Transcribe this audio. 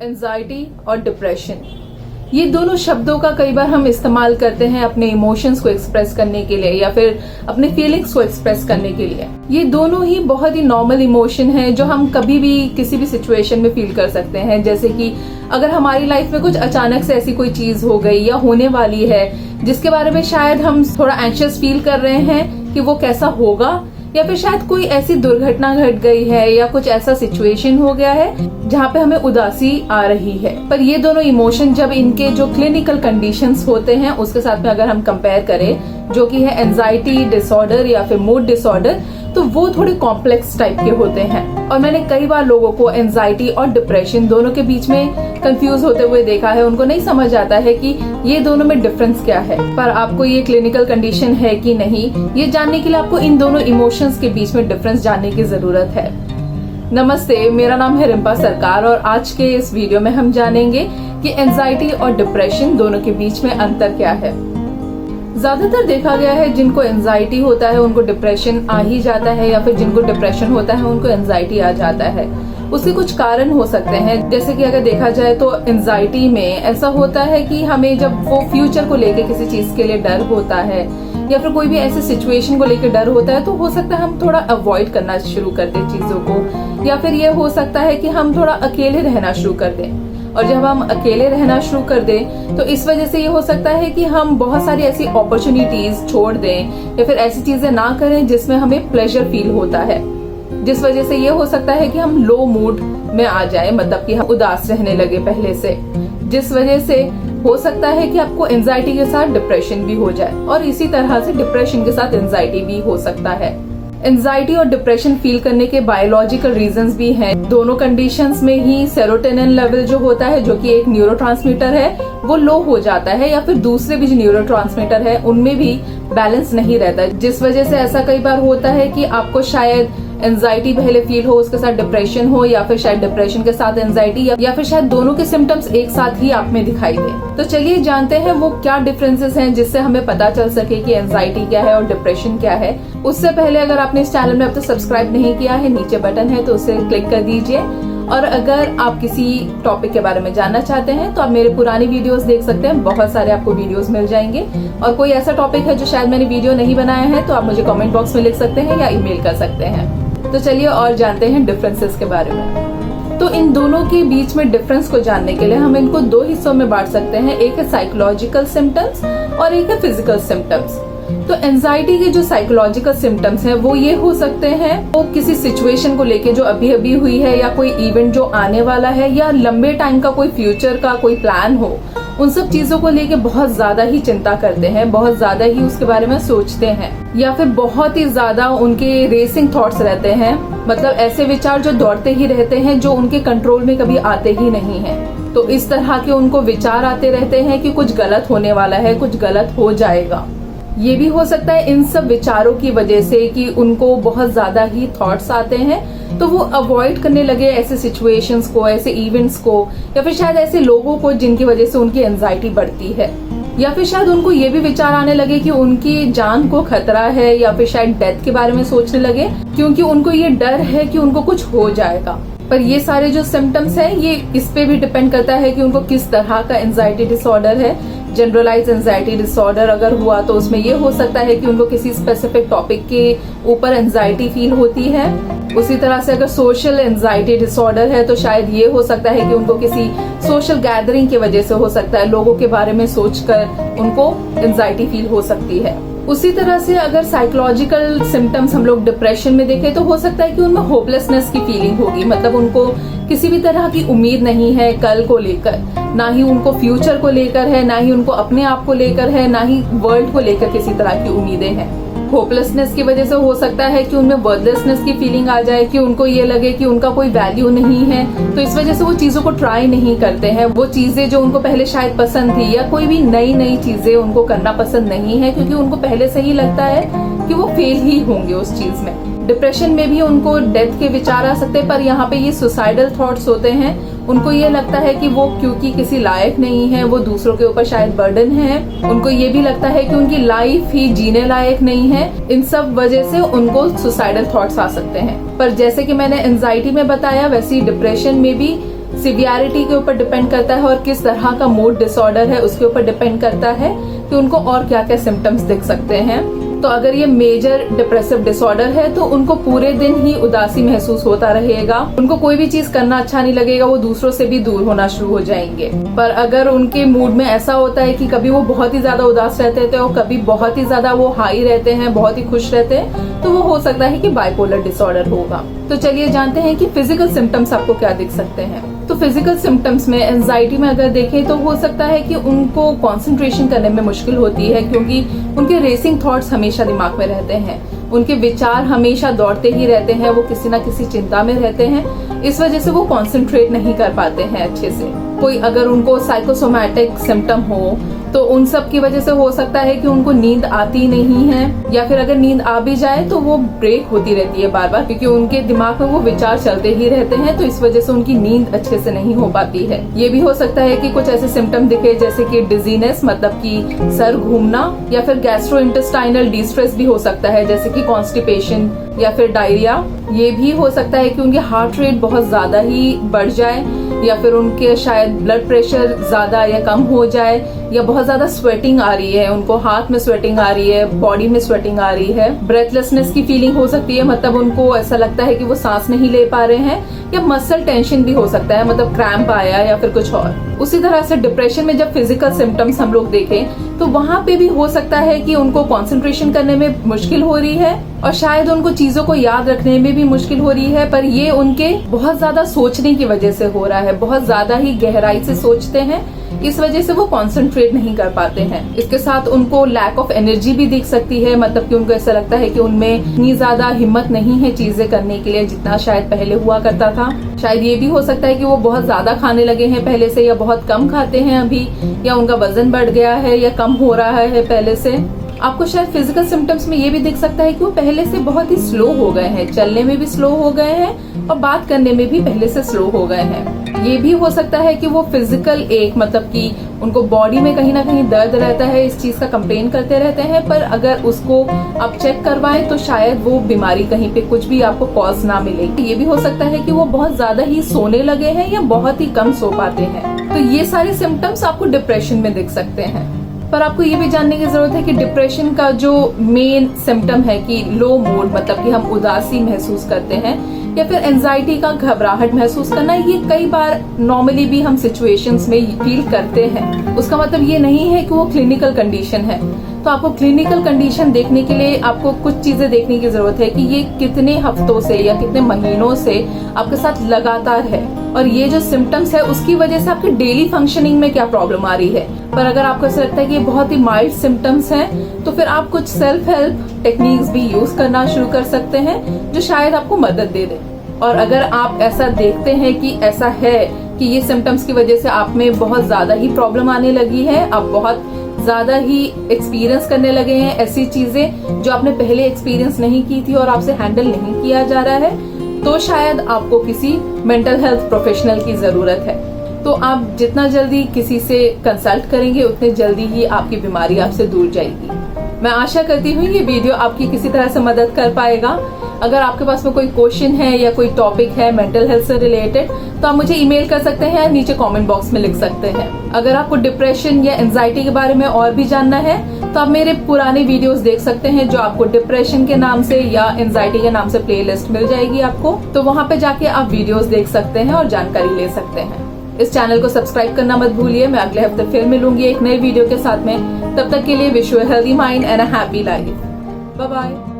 Anxiety और depression, ये दोनों शब्दों का कई बार हम इस्तेमाल करते हैं अपने इमोशंस को एक्सप्रेस करने के लिए या फिर अपने फीलिंग्स को एक्सप्रेस करने के लिए। ये दोनों ही बहुत ही नॉर्मल इमोशन है जो हम कभी भी किसी भी सिचुएशन में फील कर सकते हैं। जैसे कि अगर हमारी लाइफ में कुछ अचानक से ऐसी कोई चीज हो गई या होने वाली है जिसके बारे में शायद हम थोड़ा एंशियस फील कर रहे हैं कि वो कैसा होगा, या फिर शायद कोई ऐसी दुर्घटना घट गई है या कुछ ऐसा सिचुएशन हो गया है जहाँ पे हमें उदासी आ रही है। पर ये दोनों इमोशन जब इनके जो क्लिनिकल कंडीशंस होते हैं उसके साथ में अगर हम कंपेयर करें, जो कि है एंजाइटी डिसऑर्डर या फिर मूड डिसऑर्डर, तो वो थोड़े कॉम्प्लेक्स टाइप के होते हैं। और मैंने कई बार लोगों को एंजाइटी और डिप्रेशन दोनों के बीच में कंफ्यूज होते हुए देखा है। उनको नहीं समझ आता है कि ये दोनों में डिफरेंस क्या है। पर आपको ये क्लिनिकल कंडीशन है कि नहीं, ये जानने के लिए आपको इन दोनों इमोशंस के बीच में डिफरेंस जानने की जरूरत है। नमस्ते, मेरा नाम है रिम्पा सरकार और आज के इस वीडियो में हम जानेंगे कि एंजाइटी और डिप्रेशन दोनों के बीच में अंतर क्या है। ज्यादातर देखा गया है जिनको एंजाइटी होता है उनको डिप्रेशन आ ही जाता है, या फिर जिनको डिप्रेशन होता है उनको एंजाइटी आ जाता है। उसके कुछ कारण हो सकते हैं, जैसे कि अगर देखा जाए तो एंजाइटी में ऐसा होता है कि हमें जब वो फ्यूचर को लेके किसी चीज के लिए डर होता है या फिर कोई भी ऐसे सिचुएशन को लेकर डर होता है तो हो सकता है हम थोड़ा अवॉइड करना शुरू कर दें चीजों को, या फिर ये हो सकता है कि हम थोड़ा अकेले रहना शुरू कर दें। और जब हम अकेले रहना शुरू कर दें तो इस वजह से ये हो सकता है कि हम बहुत सारी ऐसी अपॉर्चुनिटीज छोड़ दें या फिर ऐसी चीजें ना करें जिसमें हमें प्लेजर फील होता है, जिस वजह से ये हो सकता है कि हम लो मूड में आ जाए, मतलब कि हम उदास रहने लगे पहले से, जिस वजह से हो सकता है कि आपको एंजाइटी के साथ डिप्रेशन भी हो जाए और इसी तरह से डिप्रेशन के साथ एंजाइटी भी हो सकता है। एंजाइटी और डिप्रेशन फील करने के बायोलॉजिकल रीजंस भी हैं। दोनों कंडीशंस में ही सेरोटोनिन लेवल जो होता है, जो कि एक न्यूरोट्रांसमीटर है, वो लो हो जाता है, या फिर दूसरे भी जो न्यूरोट्रांसमीटर है उनमें भी बैलेंस नहीं रहता, जिस वजह से ऐसा कई बार होता है कि आपको शायद एंजाइटी पहले फील हो, उसके साथ डिप्रेशन हो, या फिर शायद डिप्रेशन के साथ एंजाइटी, या फिर शायद दोनों के सिम्टम्स एक साथ ही आप में दिखाई दे। तो चलिए जानते हैं वो क्या डिफरेंसेस हैं जिससे हमें पता चल सके कि एंजाइटी क्या है और डिप्रेशन क्या है। उससे पहले अगर आपने इस चैनल में अब तक सब्सक्राइब नहीं किया है, नीचे बटन है तो उसे क्लिक कर दीजिए। और अगर आप किसी टॉपिक के बारे में जानना चाहते हैं तो आप मेरे पुरानी वीडियोस देख सकते हैं, बहुत सारे आपको वीडियोस मिल जाएंगे। और कोई ऐसा टॉपिक है जो शायद मैंने वीडियो नहीं बनाया है तो आप मुझे कमेंट बॉक्स में लिख सकते हैं या ईमेल कर सकते हैं। तो चलिए और जानते हैं डिफरेंसेस के बारे में। तो इन दोनों के बीच में डिफरेंस को जानने के लिए हम इनको दो हिस्सों में बांट सकते हैं, एक है साइकोलॉजिकल सिम्टम्स और एक है फिजिकल सिम्टम्स। तो एंजाइटी के जो साइकोलॉजिकल सिम्टम्स हैं वो ये हो सकते हैं, वो किसी सिचुएशन को लेके जो अभी अभी हुई है या कोई इवेंट जो आने वाला है या लंबे टाइम का कोई फ्यूचर का कोई प्लान हो, उन सब चीजों को लेके बहुत ज्यादा ही चिंता करते हैं, बहुत ज्यादा ही उसके बारे में सोचते हैं, या फिर बहुत ही ज्यादा उनके रेसिंग थॉट्स रहते हैं, मतलब ऐसे विचार जो दौड़ते ही रहते हैं जो उनके कंट्रोल में कभी आते ही नहीं है। तो इस तरह के उनको विचार आते रहते हैं कि कुछ गलत होने वाला है, कुछ गलत हो जाएगा। ये भी हो सकता है इन सब विचारों की वजह से कि उनको बहुत ज्यादा ही थॉट्स आते हैं तो वो अवॉइड करने लगे ऐसे सिचुएशंस को, ऐसे इवेंट्स को, या फिर शायद ऐसे लोगों को जिनकी वजह से उनकी एंजाइटी बढ़ती है, या फिर शायद उनको ये भी विचार आने लगे कि उनकी जान को खतरा है, या फिर शायद डेथ के बारे में सोचने लगे क्योंकि उनको ये डर है कि उनको कुछ हो जाएगा। पर ये सारे जो सिम्टम्स हैं ये इस पे भी डिपेंड करता है कि उनको किस तरह का एंजाइटी डिसऑर्डर है। जनरलाइज एंजाइटी डिसऑर्डर अगर हुआ तो उसमें ये हो सकता है कि उनको किसी स्पेसिफिक टॉपिक के ऊपर एंजाइटी फील होती है। उसी तरह से अगर सोशल एंजाइटी डिसऑर्डर है तो शायद ये हो सकता है कि उनको किसी सोशल गैदरिंग की वजह से हो सकता है, लोगों के बारे में सोचकर उनको एंजाइटी फील हो सकती है। उसी तरह से अगर साइकोलॉजिकल सिम्टम्स हम लोग डिप्रेशन में देखें तो हो सकता है कि उनमें होपलेसनेस की फीलिंग होगी, मतलब उनको किसी भी तरह की उम्मीद नहीं है कल को लेकर, ना ही उनको फ्यूचर को लेकर है, ना ही उनको अपने आप को लेकर है, ना ही वर्ल्ड को लेकर किसी तरह की उम्मीदें हैं। होपलेसनेस की वजह से हो सकता है कि उनमें वर्थलेसनेस की फीलिंग आ जाए, कि उनको ये लगे कि उनका कोई वैल्यू नहीं है, तो इस वजह से वो चीजों को ट्राई नहीं करते हैं। वो चीजें जो उनको पहले शायद पसंद थी या कोई भी नई नई चीजें उनको करना पसंद नहीं है, क्योंकि उनको पहले से ही लगता है कि वो फेल ही होंगे उस चीज में। डिप्रेशन में भी उनको डेथ के विचार आ सकते हैं, पर यहाँ पे ये सुसाइडल थॉट्स होते हैं, उनको ये लगता है कि वो क्योंकि किसी लायक नहीं है, वो दूसरों के ऊपर शायद बर्डन है। उनको ये भी लगता है कि उनकी लाइफ ही जीने लायक नहीं है। इन सब वजह से उनको सुसाइडल थॉट्स आ सकते हैं। पर जैसे कि मैंने एंजाइटी में बताया, वैसे ही डिप्रेशन में भी सिवियरिटी के ऊपर डिपेंड करता है और किस तरह का मूड डिसऑर्डर है उसके ऊपर डिपेंड करता है कि उनको और क्या क्या सिम्टम्स दिख सकते हैं। तो अगर ये मेजर डिप्रेसिव डिसऑर्डर है तो उनको पूरे दिन ही उदासी महसूस होता रहेगा, उनको कोई भी चीज करना अच्छा नहीं लगेगा, वो दूसरों से भी दूर होना शुरू हो जाएंगे। पर अगर उनके मूड में ऐसा होता है कि कभी वो बहुत ही ज्यादा उदास रहते थे और कभी बहुत ही ज्यादा वो हाई रहते हैं, बहुत ही खुश रहते हैं, तो वो हो सकता है कि बाइपोलर डिसऑर्डर होगा। तो चलिए जानते हैं कि फिजिकल सिम्टम्स आपको क्या दिख सकते हैं। तो फिजिकल सिम्टम्स में एंजाइटी में अगर देखें तो हो सकता है कि उनको कंसंट्रेशन करने में मुश्किल होती है, क्योंकि उनके रेसिंग थॉट्स हमेशा दिमाग में रहते हैं, उनके विचार हमेशा दौड़ते ही रहते हैं, वो किसी ना किसी चिंता में रहते हैं। इस वजह से वो कंसंट्रेट नहीं कर पाते हैं अच्छे से। कोई अगर उनको साइकोसोमैटिक सिम्टम हो तो उन सब की वजह से हो सकता है कि उनको नींद आती नहीं है, या फिर अगर नींद आ भी जाए तो वो ब्रेक होती रहती है बार बार, क्योंकि उनके दिमाग में वो विचार चलते ही रहते हैं, तो इस वजह से उनकी नींद अच्छे से नहीं हो पाती है। ये भी हो सकता है कि कुछ ऐसे सिम्टम दिखे जैसे कि डिजीनेस, मतलब कि सर घूमना, या फिर गैस्ट्रोइंटेस्टाइनल डिस्ट्रेस भी हो सकता है जैसे कि कॉन्स्टिपेशन या फिर डायरिया। ये भी हो सकता है कि उनके हार्ट रेट बहुत ज्यादा ही बढ़ जाए, या फिर उनके शायद ब्लड प्रेशर ज्यादा या कम हो जाए, या बहुत ज्यादा स्वेटिंग आ रही है, उनको हाथ में स्वेटिंग आ रही है, बॉडी में स्वेटिंग आ रही है। ब्रेथलेसनेस की फीलिंग हो सकती है, मतलब उनको ऐसा लगता है कि वो सांस नहीं ले पा रहे हैं, या मसल टेंशन भी हो सकता है, मतलब क्रैम्प आया या फिर कुछ और। उसी तरह से डिप्रेशन में जब फिजिकल सिम्टम्स हम लोग देखें तो वहां पे भी हो सकता है कि उनको कंसंट्रेशन करने में मुश्किल हो रही है और शायद उनको चीजों को याद रखने में भी मुश्किल हो रही है, पर ये उनके बहुत ज्यादा सोचने की वजह से हो रहा है, बहुत ज्यादा ही गहराई से सोचते हैं, इस वजह से वो कंसंट्रेट नहीं कर पाते हैं। इसके साथ उनको लैक ऑफ एनर्जी भी दिख सकती है, मतलब कि उनको ऐसा लगता है कि उनमें इतनी ज्यादा हिम्मत नहीं है चीजें करने के लिए जितना शायद पहले हुआ करता था। शायद ये भी हो सकता है कि वो बहुत ज्यादा खाने लगे हैं पहले से, या बहुत कम खाते हैं अभी, या उनका वजन बढ़ गया है या कम हो रहा है पहले से। आपको शायद फिजिकल सिम्टम्स में ये भी दिख सकता है कि वो पहले से बहुत ही स्लो हो गए हैं, चलने में भी स्लो हो गए हैं और बात करने में भी पहले से स्लो हो गए हैं। ये भी हो सकता है कि वो फिजिकल एक, मतलब कि उनको बॉडी में कहीं ना कहीं दर्द रहता है, इस चीज का कंप्लेन करते रहते हैं, पर अगर उसको आप चेक करवाएं तो शायद वो बीमारी कहीं पे कुछ भी आपको कॉज ना मिले। ये भी हो सकता है कि वो बहुत ज्यादा ही सोने लगे हैं या बहुत ही कम सो पाते हैं। तो ये सारे सिम्टम्स आपको डिप्रेशन में दिख सकते हैं। पर आपको ये भी जानने की जरूरत है कि डिप्रेशन का जो मेन सिम्टम है कि लो मूड, मतलब कि हम उदासी महसूस करते हैं, या फिर एंजाइटी का घबराहट महसूस करना, ये कई बार नॉर्मली भी हम सिचुएशंस में फील करते हैं। उसका मतलब ये नहीं है कि वो क्लिनिकल कंडीशन है। तो आपको क्लिनिकल कंडीशन देखने के लिए आपको कुछ चीजें देखने की जरूरत है कि ये कितने हफ्तों से या कितने महीनों से आपके साथ लगातार है, और ये जो सिम्टम्स है उसकी वजह से आपके डेली फंक्शनिंग में क्या प्रॉब्लम आ रही है। पर अगर आपको ऐसा लगता है कि ये बहुत ही माइल्ड सिम्टम्स हैं, तो फिर आप कुछ सेल्फ हेल्प टेक्निक्स भी यूज करना शुरू कर सकते हैं जो शायद आपको मदद दे दे। और अगर आप ऐसा देखते हैं कि ऐसा है कि ये सिम्टम्स की वजह से आप में बहुत ज्यादा ही प्रॉब्लम आने लगी है, आप बहुत ज्यादा ही एक्सपीरियंस करने लगे हैं ऐसी चीजें जो आपने पहले एक्सपीरियंस नहीं की थी और आपसे हैंडल नहीं किया जा रहा है, तो शायद आपको किसी मेंटल हेल्थ प्रोफेशनल की जरूरत है। तो आप जितना जल्दी किसी से कंसल्ट करेंगे उतने जल्दी ही आपकी बीमारी आपसे दूर जाएगी। मैं आशा करती हूँ ये वीडियो आपकी किसी तरह से मदद कर पाएगा। अगर आपके पास में कोई क्वेश्चन है या कोई टॉपिक है मेंटल हेल्थ से रिलेटेड, तो आप मुझे ईमेल कर सकते हैं या नीचे कमेंट बॉक्स में लिख सकते हैं। अगर आपको डिप्रेशन या एंजाइटी के बारे में और भी जानना है तो आप मेरे पुराने वीडियोस देख सकते हैं, जो आपको डिप्रेशन के नाम से या एंजाइटी के नाम से प्लेलिस्ट मिल जाएगी आपको। तो वहाँ पे जाके आप वीडियोस देख सकते हैं और जानकारी ले सकते हैं। इस चैनल को सब्सक्राइब करना मत भूलिए। मैं अगले हफ्ते फिर मिलूंगी एक नए वीडियो के साथ में। तब तक के लिए wish you a healthy mind and a happy life. Bye bye.